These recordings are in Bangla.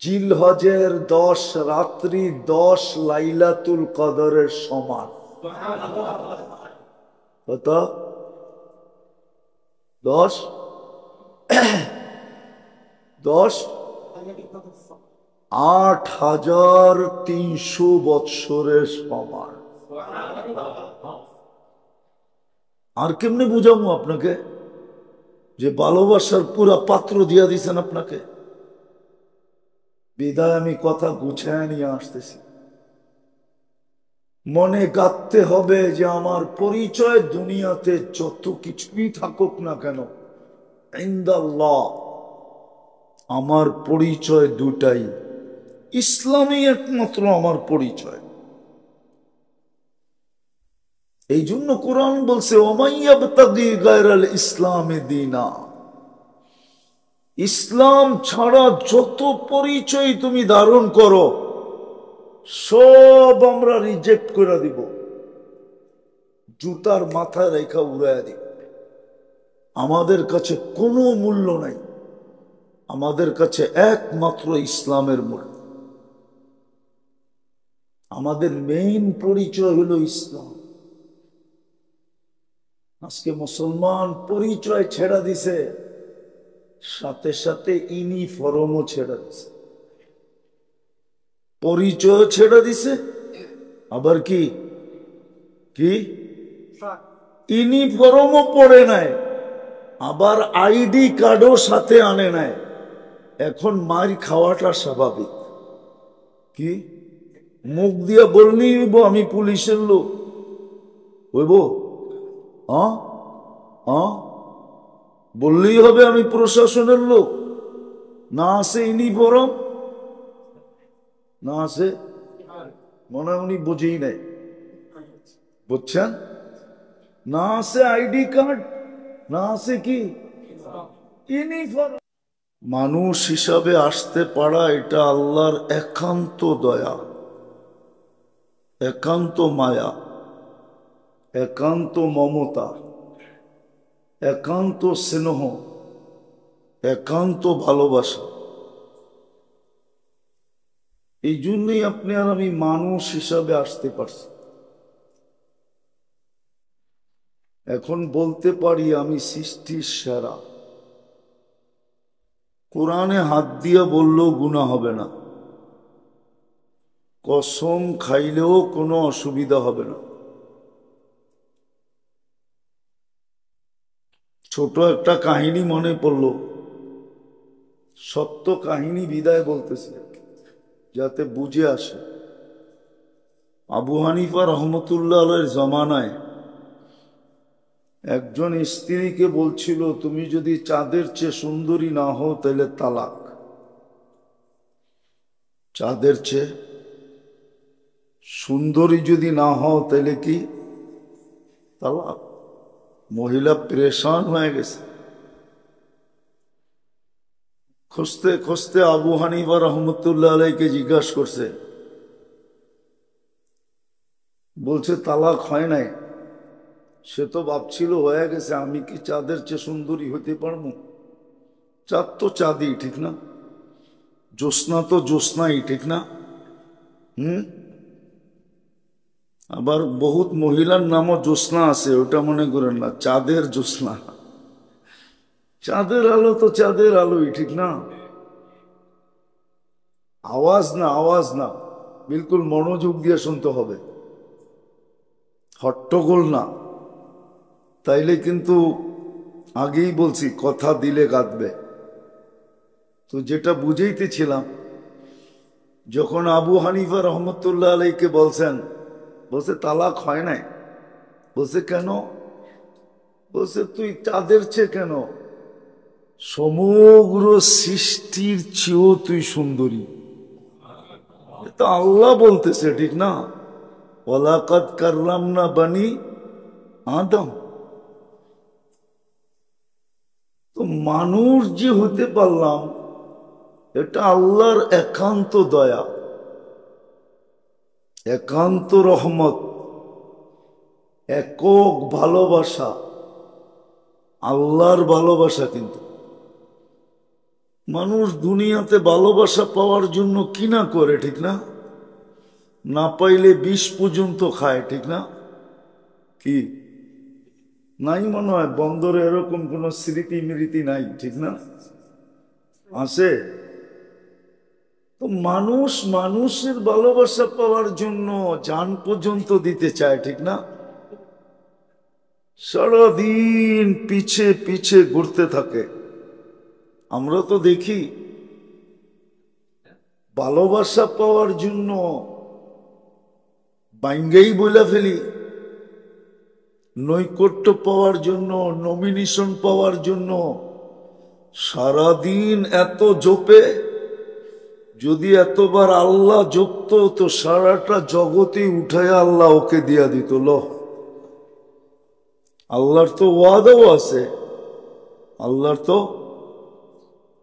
জিলহজের 10 রাত্রি 10 লাইলাতুল কদরের সমান। কত? 10 10 8300 বৎসরের সমান। আর কেমনে বুঝাবো আপনাকে যে ভালোবাসার পুরা পাত্র দিয়া দিছেন আপনাকে? বিদায় আমি কথা গুছায় নিয়ে আসতেছি। মনে গাঁথতে হবে যে আমার পরিচয় দুনিয়াতে যত কিছুই থাকুক না কেন, ইনদাল্লাহ আমার পরিচয় দুটাই, ইসলামই একমাত্র আমার পরিচয়। এই জন্য কোরআন বলছে ওমাইয়াবতাগি গায়রাল ইসলামে দীনা, ইসলাম ছাড়া যত পরিচয় তুমি ধারণ করো সব আমরা রিজেক্ট করে দিব, জুতার মাথায় রেখা উড়াইয়া দিব। আমাদের কাছে কোনো মূল্য নাই, আমাদের কাছে একমাত্র ইসলামের মূল্য। আমাদের মেইন পরিচয় হলো ইসলাম। আজকে মুসলমান পরিচয় ছেড়া দিছে, সাথে সাথে ইউনিফর্মও ছেড়া দিছে। পরিচয় ছেড়া দিছে, আবার কি কি ইউনিফর্মও পরে নাই, আবার আইডি কার্ডও সাথে আনে নাই। এখন মার খাওয়াটা স্বাভাবিক। কি মুখ দিয়া বললেই হইব আমি পুলিশের লোক? হইব? বললেই হবে আমি প্রশাসনের লোক? না আছে ইউনিফর্ম, না আছে, মনে হয় উনি বুঝেই নাই, বুঝছেন? না আছে আইডি কার্ড, না আছে কি ইউনিফর্ম। মানুষ হিসাবে আসতে পারা এটা আল্লাহর একান্ত দয়া, একান্ত মায়া, একান্ত মমতা, একান্ত স্নেহ, একান্ত ভালোবাসা। এই জন্যই আপনি আর আমি মানুষ হিসাবে আসতে পারছি। এখন বলতে পারি আমি সৃষ্টির সেরা। কোরআনে হাত দিয়ে বললেও গুনাহ হবে না, কসম খাইলেও কোনো অসুবিধা হবে না। ছোট একটা কাহিনী মনে পড়ল, সত্য কাহিনী বিদায় বলতেছি যাতে বুঝে আসে। আবু হানিফা রহমতুল্লাহ আলাইহির জমানায় একজন স্ত্রীকে বলছিল, তুমি যদি চাঁদের চেয়ে সুন্দরী না হও তাহলে তালাক। চাঁদের চেয়ে সুন্দরী যদি না হও তাহলে কি তালাক। মহিলা পরেশান হয়ে গেছে। খুঁজতে খুঁজতে আবু হানিফা রহমতুল্লাহ আলাইকে জিজ্ঞাসা করছে, বলছে তালাক হয় নাই। সে তো ভাবছিল হয়ে গেছে, আমি কি চাঁদের চেয়ে সুন্দরী হতে পারবো? চাঁদ তো চাঁদই, ঠিক না? জ্যোৎস্না তো জ্যোৎস্নাই, ঠিক না? আবার বহুত মহিলার নামও জ্যোৎস্না আছে, ওটা মনে করেন না, চাঁদের জ্যোৎস্না। চাঁদের আলো তো চাঁদের আলোই, ঠিক না? আওয়াজ না, আওয়াজ না, বিলকুল মনোযোগ দিয়ে শুনতে হবে, হট্টগোল না, তাইলে কিন্তু আগেই বলছি কথা দিলে গাঁথবে। তো যেটা বুঝাইতেছিলাম, যখন আবু হানিফা রহমতুল্লাহ আলাইকে বলছেন, বলছে তালাক হয় নাই। বলছে কেন? বলছে তুই চাঁদের চেয়ে কেন, সমগ্র সৃষ্টির চেয়েও তুই সুন্দরী। তো আল্লাহ বলতেছে, ঠিক না? ওয়ালাকাদ কাররামনা বানি আদম। তো মানুষ যে হতে পারলাম এটা আল্লাহর একান্ত দয়া, একান্ত রহমত, একক ভালোবাসা, আল্লাহর ভালোবাসা। কিন্তু মানুষ দুনিয়াতে ভালোবাসা পাওয়ার জন্য কি না করে, ঠিক না? না পাইলে বিষ পর্যন্ত খায়, ঠিক না? কি নাই মনে হয় বন্দরে এরকম কোন স্মৃতি মৃতি নাই, ঠিক না? আছে তো মানুষ মানুষের ভালোবাসা পাওয়ার জন্য জান পর্যন্ত দিতে চায়, ঠিক না? সারাদিন পিছে পিছে ঘুরতে থাকে। আমরা তো দেখি ভালোবাসা পাওয়ার জন্য বাইঙ্গেই বলে ফেলি, নৈকট্য পাওয়ার জন্য, নমিনেশন পাওয়ার জন্য সারাদিন এত জপে। যদি এতবার আল্লাহ জপত তো সারাটা জগতে উঠায় আল্লাহ ওকে দিয়া দিত। আল্লাহর তো ওয়াদাও আছে, আল্লাহর তো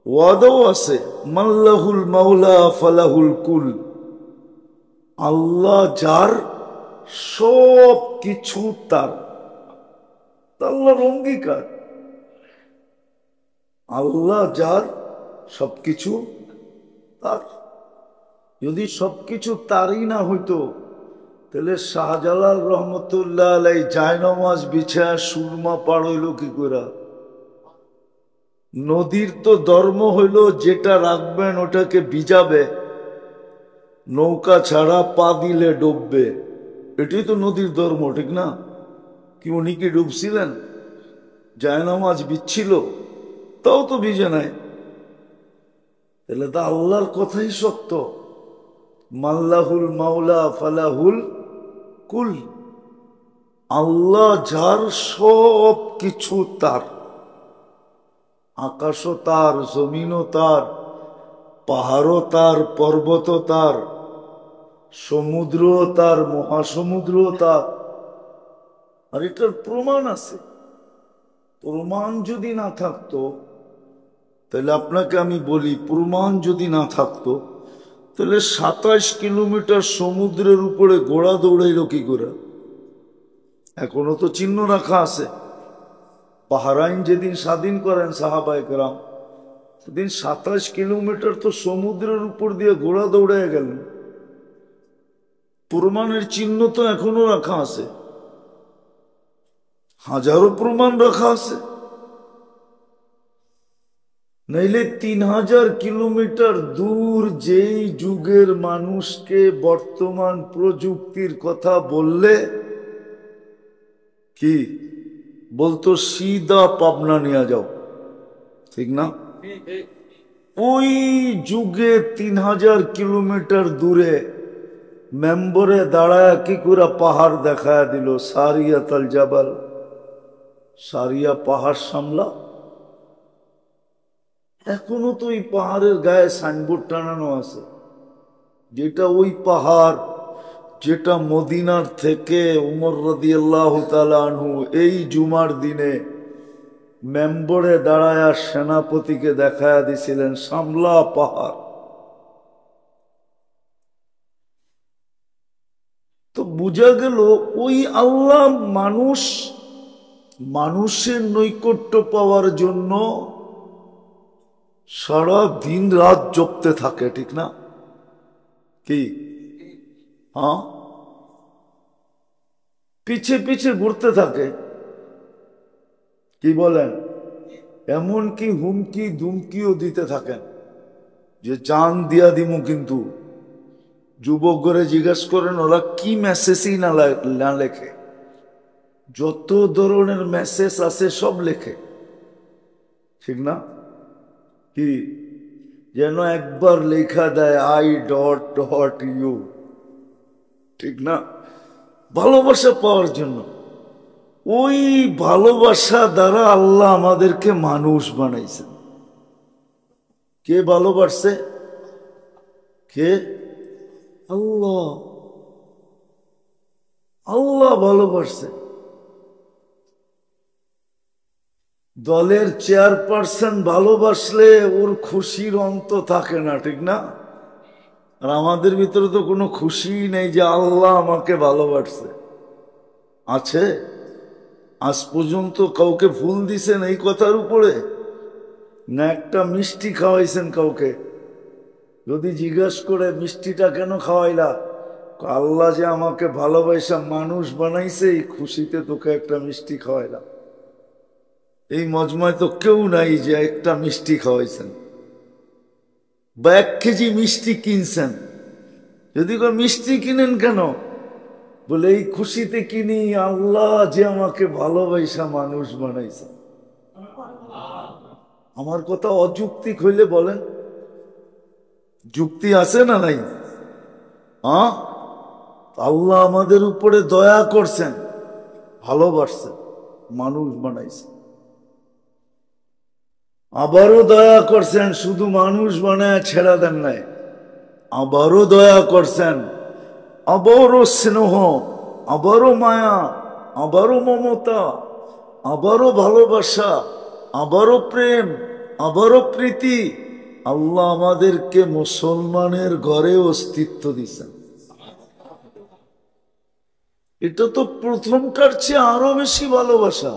ওয়াদাও আছে, মাল্লাহুল মাওলা ফালাহুল কুল। আল্লাহ যার সব কিছু তার, আল্লাহর অঙ্গীকার। আল্লাহ যার সবকিছু তার। যদি সবকিছু তারই না হইতো তাহলে শাহজালাল রহমতুল্লাহ আলাই জায়নামাজ বিছায়া সুরমা পার হইল কি করে? নদীর তো ধর্ম হইল যেটা রাখবেন ওটাকে ভিজাবে, নৌকা ছাড়া পা দিলে ডুববে। এটাই তো নদীর ধর্ম, ঠিক না? কি উনি কি ডুবছিলেন? জায়নামাজ বিচ্ছিল, তাও তো ভিজে নাই। তাহলে তো আল্লাহর কথাই সত্য, মাল্লাহুল মাওলা ফালাহুল কুল। আল্লাহ যার সব কিছু তার। আকাশও তার, জমিনও তার, পাহাড়ও তার, পর্বতও তার, সমুদ্রও তার, মহাসমুদ্রও তার। আর এটার প্রমাণ আছে। প্রমাণ যদি না থাকতো তাহলে আপনাকে আমি বলি, প্রমাণ যদি না থাকতো তাহলে 27 কিলোমিটার সমুদ্রের উপরে ঘোড়া দৌড়াইল কি করে? এখনো তো চিহ্ন রাখা আছে। বাহরাইন যেদিন স্বাধীন করেন সাহাবায়ে কেরাম, সেদিন 27 কিলোমিটার তো সমুদ্রের উপর দিয়ে ঘোড়া দৌড়াইয়া গেলেন। প্রমাণের চিহ্ন তো এখনো রাখা আছে, হাজারো প্রমাণ রাখা আছে। নাইলে 3000 কিলোমিটার দূর যেই যুগের মানুষকে বর্তমান প্রযুক্তির কথা বললে কি বলতো? সিধা পাবনা নিয়ে যাও, ঠিক না? ওই যুগে 3000 কিলোমিটার দূরে মেম্বরে দাঁড়ায় কি করে পাহাড় দেখায় দিল, সারিয়াতাল জাবাল, সারিয়া পাহাড় সামলা। এখনো তো ওই পাহাড়ের গায়ে সাইনবোর্ড টানানো আছে, যেটা ওই পাহাড় যেটা মদিনার থেকে উমর রাদিয়াল্লাহু তাআলা আনহু এই জুমার দিনে মেম্বরে দাঁড়ায়া সেনাপতিকে দেখায়া দিছিলেন, সামলা পাহাড়। তো বুঝা গেল ওই আল্লাহ মানুষের নৈকট্য পাওয়ার জন্য সারা দিন রাত জপতে থাকে, ঠিক না? কি হ্যাঁ, পিছে পিছে ঘুরতে থাকে। কি বলেন? এমনকি হুমকি ধুমকিও দিতে থাকেন যে জান দিয়া দিমু। কিন্তু যুবক করে জিজ্ঞেস করেন ওরা কি মেসেজই না লেখে। যত ধরনের মেসেজ আছে সব লেখে, ঠিক না? কি যেন একবার লেখা দেয় আই ডট ডট ইউ, ঠিক না? ভালোবাসা পাওয়ার জন্য। ওই ভালোবাসা দ্বারা আল্লাহ আমাদেরকে মানুষ বানাইছেন। কে ভালোবাসছে? কে? আল্লাহ। আল্লাহ ভালোবাসছে। দলের চেয়ারপারসন ভালোবাসলে ওর খুশির অন্ত থাকে না, ঠিক না? আর আমাদের ভিতরে তো কোনো খুশি নেই যে আল্লাহ আমাকে ভালোবাসছে। আছে? আজ পর্যন্ত কাউকে ফুল দিছেন এই কথার উপরে? না একটা মিষ্টি খাওয়াইছেন কাউকে? যদি জিজ্ঞাসা করে মিষ্টিটা কেন খাওয়াইলা, আল্লাহ যে আমাকে ভালোবাসা মানুষ বানাইছে, এই খুশিতে তোকে একটা মিষ্টি খাওয়াইলাম। এই মজমায় তো কেউ নাই যে একটা মিষ্টি খাওয়াইছেন বা 1 কেজি মিষ্টি কিনছেন। যদি মিষ্টি কিনেন কেন, বলে এই খুশিতে কিনি আল্লাহ যে আমাকে ভালোবাসা মানুষ বানাইছে। আমার কথা অযৌক্তিক হইলে বলেন, যুক্তি আছে না নাই? আল্লাহ আমাদের উপরে দয়া করছেন, ভালোবাসছেন, মানুষ বানাইছেন। আবারও দয়া করছেন, শুধু মানুষ বানায় ছেড়া দেন নাই, আবারও দয়া করছেন, আবারও স্নেহ, আবারও মায়া, আবারও মমতা, আবারও ভালোবাসা, আবারও প্রেম, আবারও প্রীতি। আল্লাহ আমাদেরকে মুসলমানের ঘরে অস্তিত্ব দিয়েছেন। এটা তো প্রথমটার চেয়ে আরো বেশি ভালোবাসা।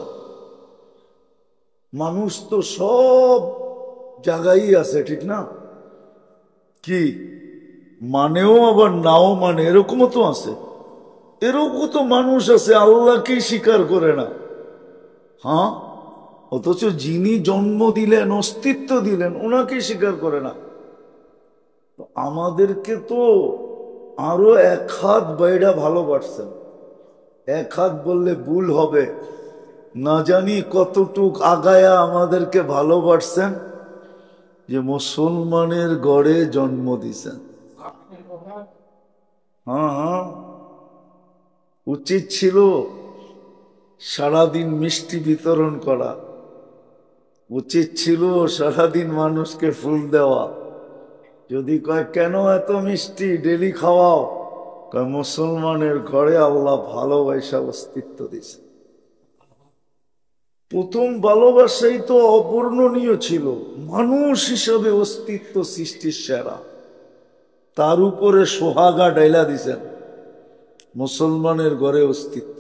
মানুষ তো সব জায়গায় আছে, ঠিক না? কি মানেও আবার নাও মানে, এরকমও তো আছে। এরকম তো মানুষ আছে আল্লাহকেই স্বীকার করে না। অথচ যিনি জন্ম দিলেন, অস্তিত্ব দিলেন, ওনাকে স্বীকার করে না। আমাদেরকে তো আরো 1 হাত বাইরা ভালোবাসছেন। 1 হাত বললে ভুল হবে, না জানি কতটুক আগায়া আমাদেরকে ভালোবাসছেন, যে মুসলমানের ঘরে জন্ম দিছেন। উচিত ছিল সারাদিন মিষ্টি বিতরণ করা, উচিত ছিল সারাদিন মানুষকে ফুল দেওয়া। যদি কয় কেন এত মিষ্টি ডেলি খাওয়াও, কয় মুসলমানের ঘরে আল্লাহ ভালোবাসা অস্তিত্ব দিছে। প্রথম ভালোবাসাই তো অবর্ণনীয় ছিল, মানুষ হিসাবে অস্তিত্ব সৃষ্টির সেরা। তার উপরে সোহাগা ডাইলা দিছেন, মুসলমানের ঘরে অস্তিত্ব।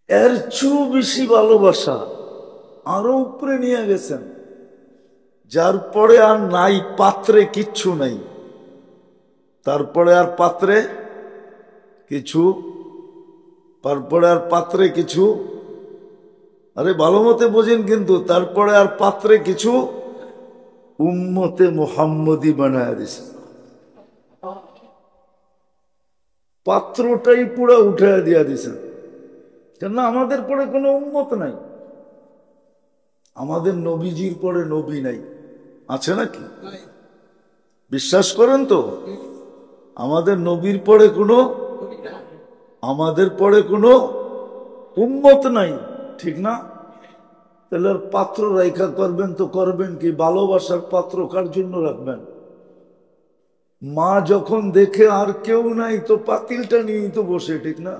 এর চেয়েও বেশি ভালোবাসা আরো উপরে নিয়ে গেছেন, যার পরে আর নাই পাত্রে কিচ্ছু নাই। তারপরে আর পাত্রে কিছু, তারপরে আর পাত্রে কিছু, আরে ভালো মতে বোঝেন কিন্তু, তারপরে আর পাত্রে কিছু, উম্মতে মুহাম্মদী বানায় দিছে। পাত্রটাই পুরা উঠায় দিয়া দিছেন। কেন আমাদের পরে কোনো উম্মত নাই, আমাদের নবীজির পরে নবী নাই, আছে নাকি? বিশ্বাস করেন তো? আমাদের নবীর পরে কোনো, আমাদের পরে কোনো উম্মত নাই, ঠিক না? তাহলে আর পাত্র রাইখা করবেন তো করবেন কি? ভালোবাসার পাত্র কার জন্য রাখবেন? মা যখন দেখে আর কেউ নাই, তো পাতিলটা নিয়েই তো বসে, ঠিক না?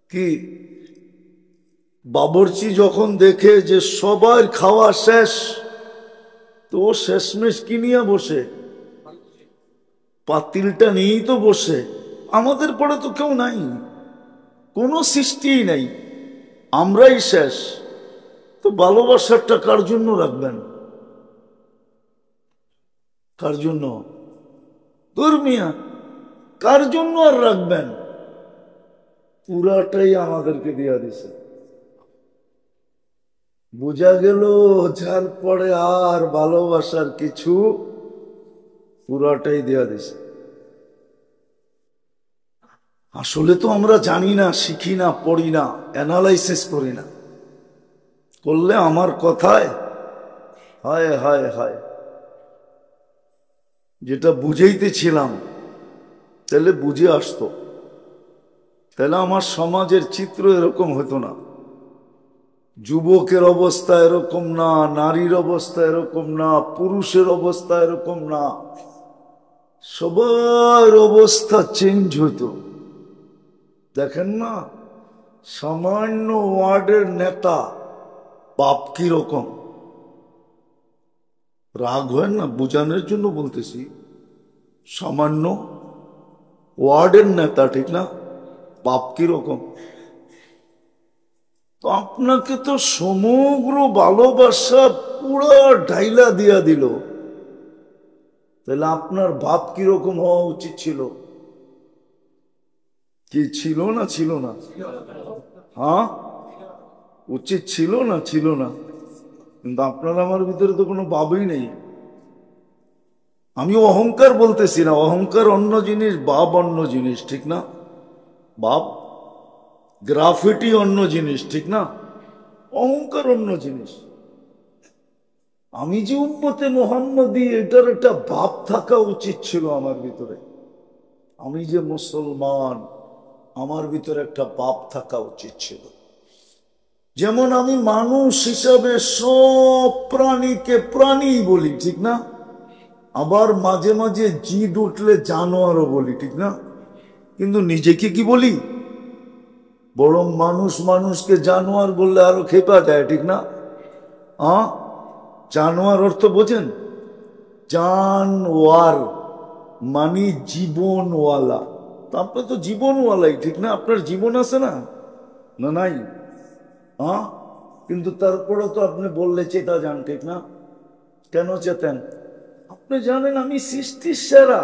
কি বাবরচি যখন দেখে যে সবার খাওয়া শেষ, তো শেষমেশ কি নিয়ে বসে? পাতিলটা নিয়েই তো বসে। আমাদের পরে তো কেউ নাই, কোনো সৃষ্টিই নাই, আমরাই শেষ। তো ভালোবাসারটা কার জন্য রাখবেন? কার জন্য? ধর্মিয়া কার জন্য আর রাখবেন? পুরাটাই আমাদেরকে দিয়া দিছে। বোঝা গেল যার পরে আর ভালোবাসার কিছু, পুরাটাই দেয়া দিছে। আসলে তো আমরা জানি না, শিখি না, পড়ি না, অ্যানালাইসিস করি না। করলে আমার কথায় হায় হায় হায়, যেটা বুঝাইতেছিলাম তাহলে বুঝে আসতো, তাহলে আমার সমাজের চিত্র এরকম হতো না। যুবকের অবস্থা এরকম না, নারীর অবস্থা এরকম না, পুরুষের অবস্থা এরকম না, সবার অবস্থা চেঞ্জ হতো। দেখেন না, সামান্য ওয়ার্ডের নেতা বাপ কি রকম, রাগ হয় না, বোঝানোর জন্য বলতেছি। সামান্য ওয়ার্ডের নেতা, ঠিক না, বাপ কি রকম। তো আপনাকে তো সমগ্র ভালোবাসা পুরা ঢাইলা দিয়া দিল, তাহলে আপনার ভাব কিরকম হওয়া উচিত ছিল? কি ছিল না ছিল না? হ্যাঁ, উচিত ছিল না ছিল না? কিন্তু আপনার আমার ভিতরে তো কোনো ভাবই নেই। আমি অহংকার বলতেছি না, অহংকার অন্য জিনিস, ভাব অন্য জিনিস, ঠিক না? ভাব, গ্রাফিটি অন্য জিনিস, ঠিক না? অহংকার অন্য জিনিস। আমি যে উম্মতে মুহাম্মদী, এটার একটা ভাব থাকা উচিত ছিল আমার ভিতরে। আমি যে মুসলমান, আমার ভিতরে একটা ভাব থাকা উচিত ছিল। যেমন আমি মানুষ হিসাবে সব প্রাণীকে প্রাণী বলি, ঠিক না? আবার মাঝে মাঝে জিদ উঠলে জানোয়ারও বলি, ঠিক না? কিন্তু নিজেকে কি বলি? বরং মানুষ মানুষকে জানোয়ার বললে আরো খেপা যায়, ঠিক না? জানোয়ার অর্থ বোঝেন? জানওয়ার মানে জীবনওয়ালা। তো আপনার তো জীবনওয়ালাই, ঠিক না? আপনার জীবন আছে না? না নাই? কিন্তু তারপরে তো আপনি বললে চেতা যান, ঠিক না? কেন চেতেন? আপনি জানেন আমি সৃষ্টির সেরা,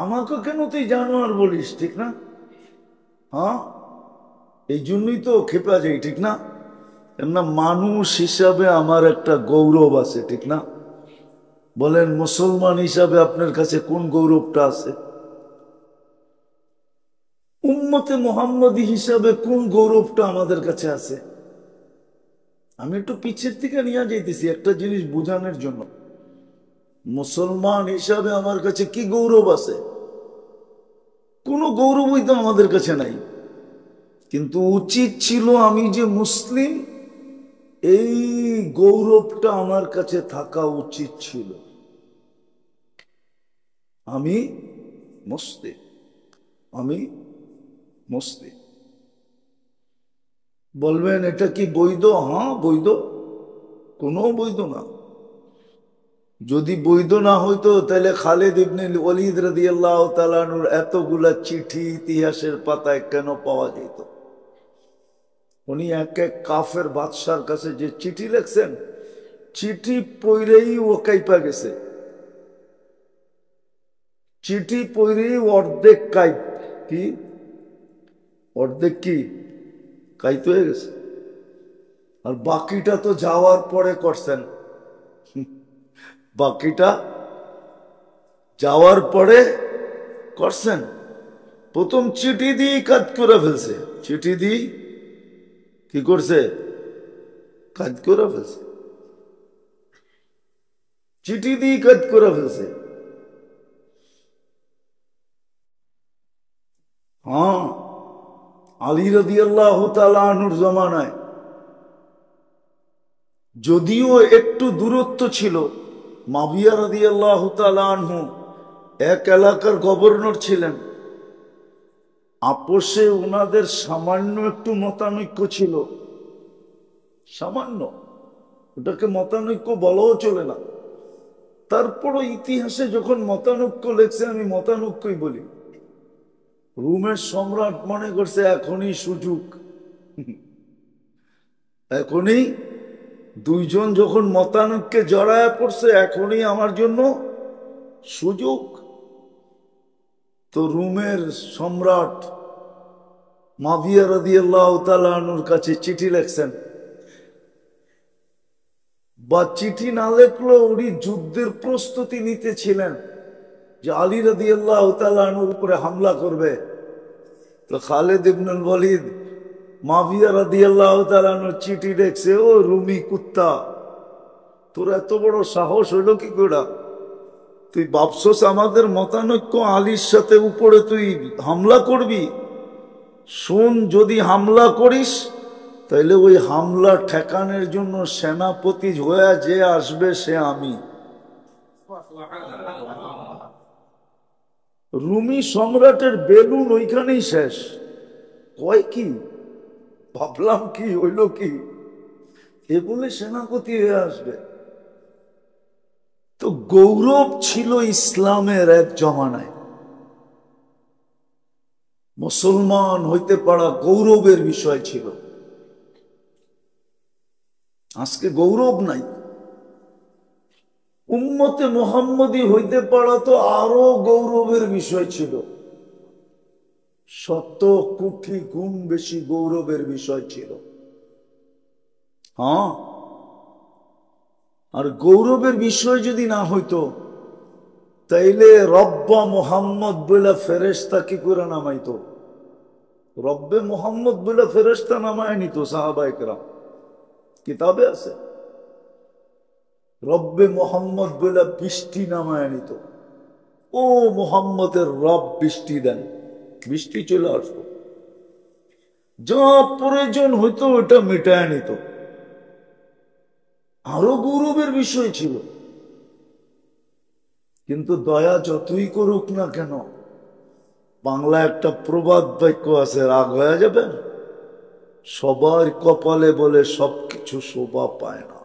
আমাকে কেন তুই জানোয়ার বলিস, ঠিক না? এই জন্যই তো খেপা যাই, ঠিক না? কেননা মানুষ হিসাবে আমার একটা গৌরব আছে, ঠিক না? বলেন মুসলমান হিসাবে আপনার কাছে কোন গৌরবটা আছে? উম্মতে মুহাম্মদী হিসাবে কোন গৌরবটা আমাদের কাছে আছে? আমি একটু পিছের থেকে নিয়ে যাইতেছি একটা জিনিস বোঝানোর জন্য। মুসলমান হিসাবে আমার কাছে কি গৌরব আছে? কোনো গৌরবই তো আমাদের কাছে নাই। কিন্তু উচিত ছিল আমি যে মুসলিম, এই গৌরবটা আমার কাছে থাকা উচিত ছিল। আমি মুসলিম, আমি মুসলিম। বলবেন এটা কি বৈধ? হ্যাঁ বৈধ, কোনো বৈধ না। যদি বৈধ না হইতো তাহলে খালিদ ইবনে ওয়ালিদ রাদিয়াল্লাহু তাআলা আনহুর এতগুলা চিঠি ইতিহাসের পাতায় কেন পাওয়া যেত? উনি এক এক কাফের বাদশার কাছে যে চিঠি লিখছেন, চিঠি পড়েই ও কাইপা গেছে। চিঠি পড়েই অর্ধেক কাইপ, কি অর্ধেক কি কাইত হয়ে গেছে। আর বাকিটা তো যাওয়ার পরে করছেন, বাকিটা যাওয়ার পরে করছেন। প্রথম চিঠি দিয়ে কাজ করে ফেলছে, চিঠি দিয়ে কি করছে? কাজ করে ফেলছে, চিঠি দিয়ে কাজ করে ফেলছে। আলী রাদিয়াল্লাহু তাআলা আনহুর জামানায় যদিও একটু দূরত্ব ছিল, মুআবিয়া রাদিয়াল্লাহু তাআলা আনহু এক এলাকার গভর্নর ছিলেন। আপোষে ওনাদের সামান্য একটু মতানৈক্য ছিল, সামান্য, ওটাকে মতানৈক্য বলাও চলে না। তারপরও ইতিহাসে যখন মতানৈক্য লেখছে, আমি মতানৈক্যই বলি। রোমের সম্রাট মনে করছে এখনই সুযোগ, এখনই দুইজন যখন মতানৈক্যে জড়ায় পড়ছে, এখনই আমার জন্য সুযোগ। তো রোমের সম্রাট মুআবিয়া রাদিয়াল্লাহু তাআলা আনহুর কাছে চিঠি লিখছেন, বা চিঠি না লেখলেও উনি যুদ্ধের প্রস্তুতি নিতেছিলেন যে আলী রাদিয়াল্লাহু তাআলা আনহুর উপরে হামলা করবে। তো খালিদ ইবনে ওয়ালিদ মুআবিয়া রাদিয়াল্লাহু তাআলা আনহুর চিঠি লিখছে, ও রুমি কুত্তা, তোর এত বড় সাহস হইল কি করে? তুই ভাবছস আমাদের মতানৈক্য আলীর সাথে উপরে তুই হামলা করবি? শুন, যদি হামলা করিস তাইলে ওই হামলা ঠেকানোর জন্য সেনাপতি হয়ে যে আসবে সে আমি। রুমি সম্রাটের বেলুন ওইখানেই শেষ। কয় কি ভাবলাম, কি হইল কি, এ বলে সেনাপতি হয়ে আসবে? তো গৌরব ছিল ইসলামের এক জমানায়, মুসলমান হইতে পারা গৌরবের বিষয় ছিল। আজকে গৌরব নাই। উম্মতে মুহাম্মদী হইতে পারা তো আরো গৌরবের বিষয় ছিল, 100 কোটি গুণ বেশি গৌরবের বিষয় ছিল। হ্যাঁ, আর গৌরবের বিষয় যদি না হইতো তাইলে রব্বা মুহাম্মদ বলে ফেরেশতা কি করে নামাইতো? রব্বে মুহাম্মদ বলে ফেরেশতা নামায় নিত সাহাবায়ে কেরাম, কিতাবে আছে। রব্বে মুহাম্মদ বলে বৃষ্টি নামায় নিত, ও মুহাম্মদের রব বৃষ্টি দেন, বৃষ্টি চলে আসতো। যা প্রয়োজন হইতো ওটা মিটায় নিত। আরো গৌরবের বিষয় ছিল। কিন্তু দয়া যতই করুক না কেন, বাংলা একটা প্রবাদ বাক্য আছে, রাগ হয়ে যাবেন, সবার কপালে বলে সবকিছু শোভা পায় না।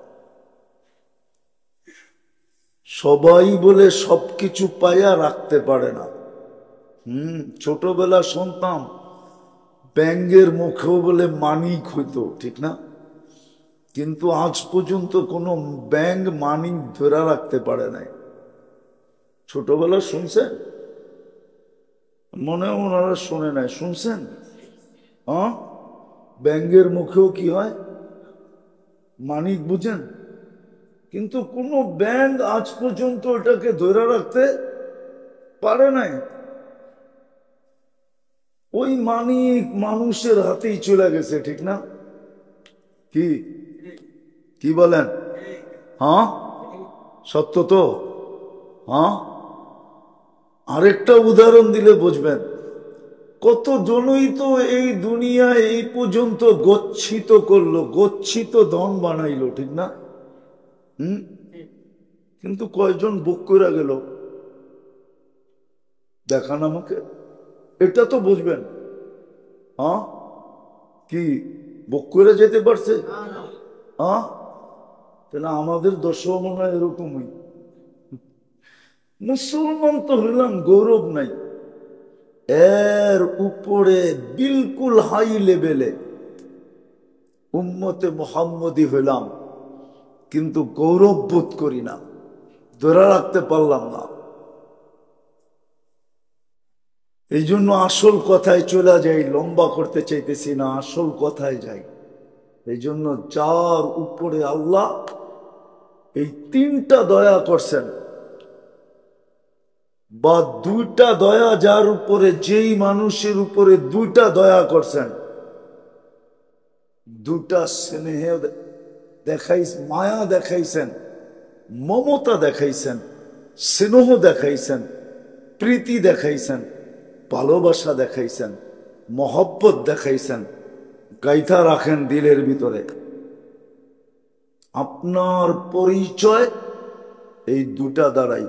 সবাই বলে সবকিছু পাইয়া রাখতে পারে না। ছোটবেলা শুনতাম ব্যাঙের মুখেও বলে মানিক হইতো, ঠিক না? কিন্তু আজ পর্যন্ত কোনো ব্যাঙ মানিক ধরে রাখতে পারে নাই। ছোটবেলা শুনছেন? মনে ওনারা শুনে নাই, শুনছেন? হ্যাঁ, ব্যাঙের মুখেও কি হয়? মানিক, বুঝেন? কিন্তু কোন ব্যাঙ আজ পর্যন্ত ওটাকে ধরে রাখতে পারে নাই। ওই মানিক মানুষের হাতেই চলে গেছে, ঠিক না? কি কি বলেন? হ্যাঁ, সত্য তো। হ্যাঁ, আরেকটা উদাহরণ দিলে বুঝবেন। কত জনই তো এই দুনিয়ায় এই পর্যন্ত গচ্ছিত করলো, গচ্ছিত ধন বানাইলো, ঠিক না? কিন্তু কয়জন বুক করে গেল দেখান আমাকে, এটা তো বুঝবেন। হ্যাঁ, কি বুক করে যেতে পারছে? হ্যাঁ, তাহলে আমাদের দশও মনে হয় এরকমই। মুসলমান তো হইলাম, গৌরব নাই। এর উপরে বিলকুল হাই লেভেলে উম্মতে মুহাম্মদী হইলাম, কিন্তু গৌরব বোধ করি না, ধরে রাখতে পারলাম না। এই জন্য আসল কথায় চলে যাই, লম্বা করতে চাইতেছি না, আসল কথায় যাই। এই জন্য যার উপরে আল্লাহ এই 3টা দয়া করছেন, বা 2টা দয়া, যার উপরে, যেই মানুষের উপরে 2টা দয়া করছেন, 2টা স্নেহ মায়া দেখাইছেন, মমতা দেখাইছেন, স্নেহ দেখাইছেন, প্রীতি দেখাইছেন, ভালোবাসা দেখাইছেন, মহব্বত দেখাইছেন, গাইথা রাখেন দিলের ভিতরে। আপনার পরিচয় এই 2টা দ্বারাই।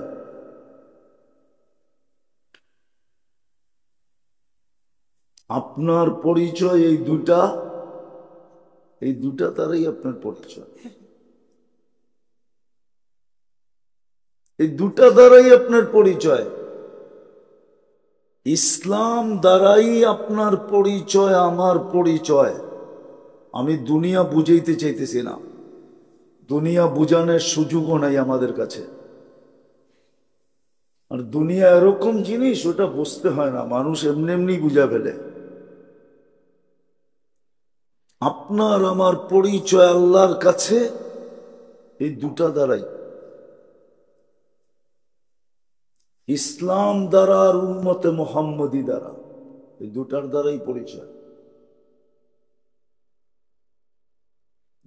আপনার পরিচয় এই 2টা দ্বারাই আপনার পরিচয়। এই 2টা দ্বারাই আপনার পরিচয়। ইসলাম দ্বারাই আপনার পরিচয়, আমার পরিচয়। আমি দুনিয়া বুঝাইতে চাইতেছি না, দুনিয়া বুঝানোর সুযোগও নাই আমাদের কাছে। আর দুনিয়া এরকম জিনিস, ওটা বুঝতে হয় না, মানুষ এমনি এমনি বুঝা ফেলে। আপনার আমার পরিচয় আল্লাহর কাছে এই 2টা দ্বারাই, ইসলাম দ্বারা আর উম্মতে মুহাম্মদী দ্বারা, এই 2টার দ্বারাই পরিচয়।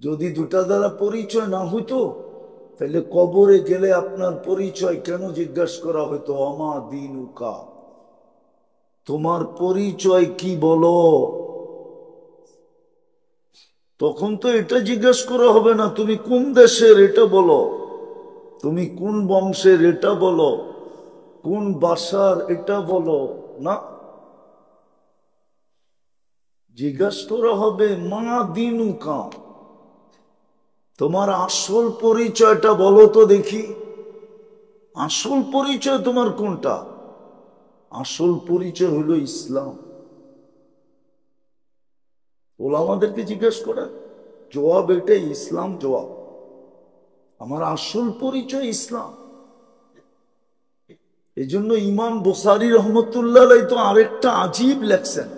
যদি 2টা দ্বারা পরিচয় না হইতো, তাহলে কবরে গেলে আপনার পরিচয় কেন জিজ্ঞাসা করা হইতো? আমা দীনুকা, তোমার পরিচয় কি বলো? তখন তো এটা জিজ্ঞাসা করা হবে না, তুমি কোন দেশের এটা বলো, তুমি কোন বংশের এটা বলো, কোন ভাষার এটা বলো না। জিজ্ঞাসা করা হবে মা দীনুকা, তোমার আসল পরিচয়টা বলো তো দেখি। আসল পরিচয় তোমার কোনটা? আসল পরিচয় হলো ইসলাম। ওলামাদেরকে জিজ্ঞেস করেন, জবাব এটাই, ইসলাম জবাব। আমার আসল পরিচয় ইসলাম। এই জন্য ইমাম বুখারী রহমতুল্লাহ আলাইহি তো আরেকটা আজীব লেখছেন।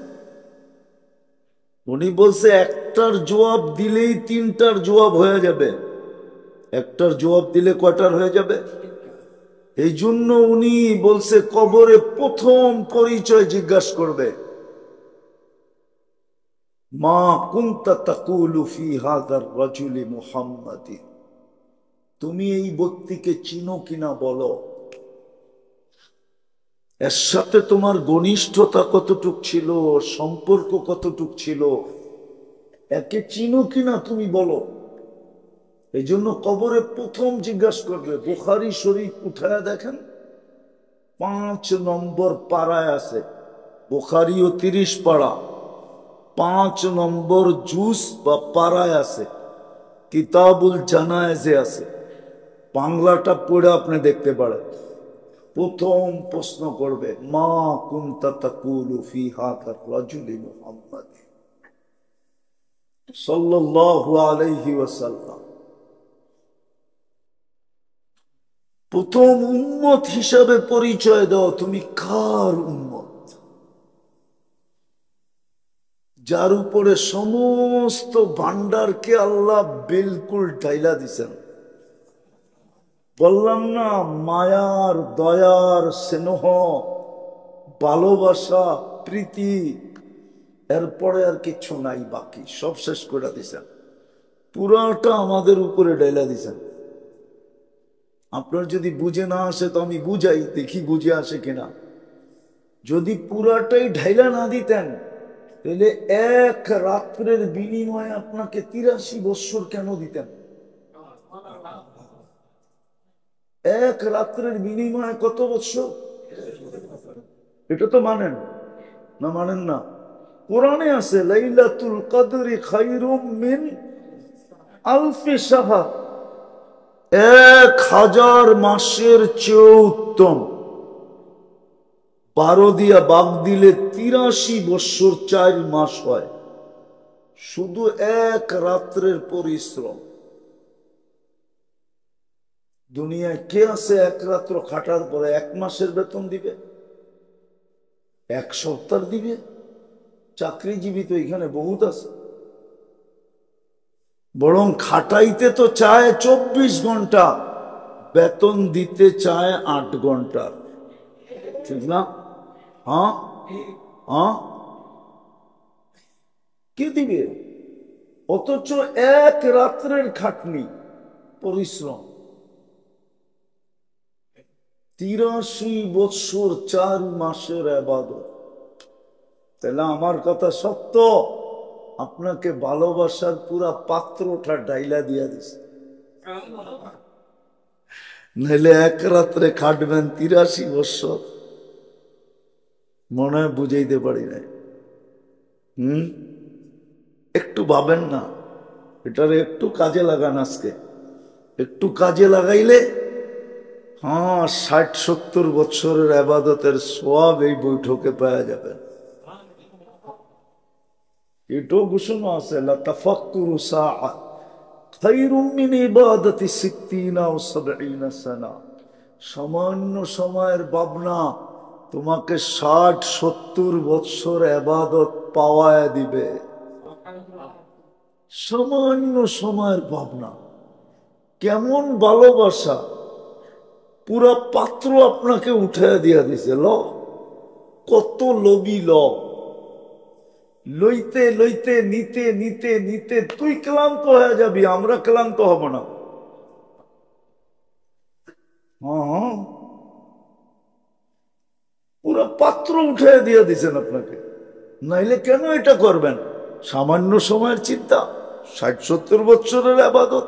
উনি বলছে একটার জবাব দিলেই তিনটার জবাব হয়ে যাবে। একটার জবাব দিলে কয়টার হয়ে যাবে? এই জন্য উনি বলছে কবরে প্রথম পরিচয় জিজ্ঞাসা করবে, মা কুনতা তাকুলু ফি হাযার রাজুলি মুহাম্মাদি, তুমি এই ব্যক্তিকে চিনো কিনা বলো, এর সাথে তোমার ঘনিষ্ঠতা কতটুক ছিল, সম্পর্ক কতটুক ছিল, একে চিনো কিনা তুমি বলো। এই জন্য কবরে প্রথম জিজ্ঞাসা করবে। বুখারী শরীফ উঠায়া দেখেন, 5 নম্বর পাড়ায় আছে। বুখারীও 30 পাড়া, 5 নম্বর জুজ বা পাড়ায় আছে, কিতাবুল জানায়েজে আছে। বাংলাটা পড়ে আপনি দেখতে পারেন। প্রথম প্রশ্ন করবে, মা কুনতা তাকুলু ফি হাযার রাজুলি মুহাম্মাদ সাল্লাল্লাহু আলাইহি ওয়াসাল্লাম। প্রথম উম্মত হিসাবে পরিচয় দাও, তুমি কার উম্মত, যার উপরে সমস্ত ভান্ডারকে আল্লাহ বিলকুল ঢাইলা দিছেন। বললাম না, মায়ার, দয়ার, স্নেহ, ভালোবাসা, প্রীতি, এরপরে আর কিছু নাই, বাকি সব শেষ করে দিছেন। পুরাটা আমাদের উপরে ঢাইলা দিছেন। আপনার যদি বুঝে না আসে তো আমি বুঝাই, দেখি বুঝে আসে কিনা। যদি পুরাটাই ঢাইলা না দিতেন তাহলে এক রাত্রের বিনিময়ে আপনাকে 83 বৎসর কেন দিতেন? এক রাত্রের বিনিময়ে কত বৎসর? এটা তো মানেন না? মানেন না? কোরআনে আছে লাইলাতুল কদরি খায়রুম মিন আলফি শাহর, 1000 মাসের চেয়ে উত্তম। 12 দিয়া বাগ দিলে 83 বৎসর 4 মাস হয়, শুধু এক রাত্রের পরিশ্রম। দুনিয়ায় কে আছে এক রাত্র খাটার পরে 1 মাসের বেতন দিবে, 1 সপ্তাহ দিবে? চাকরিজীবী তো এখানে বহুত আছে। বরং খাটাইতে তো চায় 24 ঘন্টা, বেতন দিতে চায় 8 ঘন্টা। ঠিক না? হ্যাঁ হ্যাঁ, কে দিবে? অথচ এক রাত্রের খাটনি, পরিশ্রম, 83 বৎসর 4 মাসের ইবাদত। তাহলে আমার কথা সত্য, আপনাকে ভালোবাসার পুরা পাত্রটা ডাইলা দিয়া দিছে। নাহলে এক রাত্রে খাটবেন 83 বৎসর? মনে হয় বুঝাইতে পারি নাই। একটু ভাবেন না, এটারে একটু কাজে লাগান। আজকে একটু কাজে লাগাইলে 60-70 বৎসরের ইবাদতের সওয়াব এই বৈঠকে পাওয়া যাবে। এটাও ঘোষণা আছে, লা তাফাক্কুরু সাআ খায়রুম মিন ইবাদাতি 60 আও 70 সানা। সামান্য সময়ের ভাবনা তোমাকে 60-70 বৎসর ইবাদত পাওয়ায় দিবে। সামান্য সময়ের ভাবনা, কেমন ভালোবাসা, পুরা পাত্র আপনাকে উঠায় দিয়া দিছে। ল, কত লোভী লোক, লইতে লইতে নিতে নিতে নিতে তুই ক্লান্ত হয়ে যাবি, আমরা ক্লান্ত হব না। পুরো পাত্র উঠে দিয়ে দিছেন আপনাকে, নাইলে কেন এটা করবেন? সামান্য সময়ের চিন্তা, 60-70 বৎসরের ইবাদত।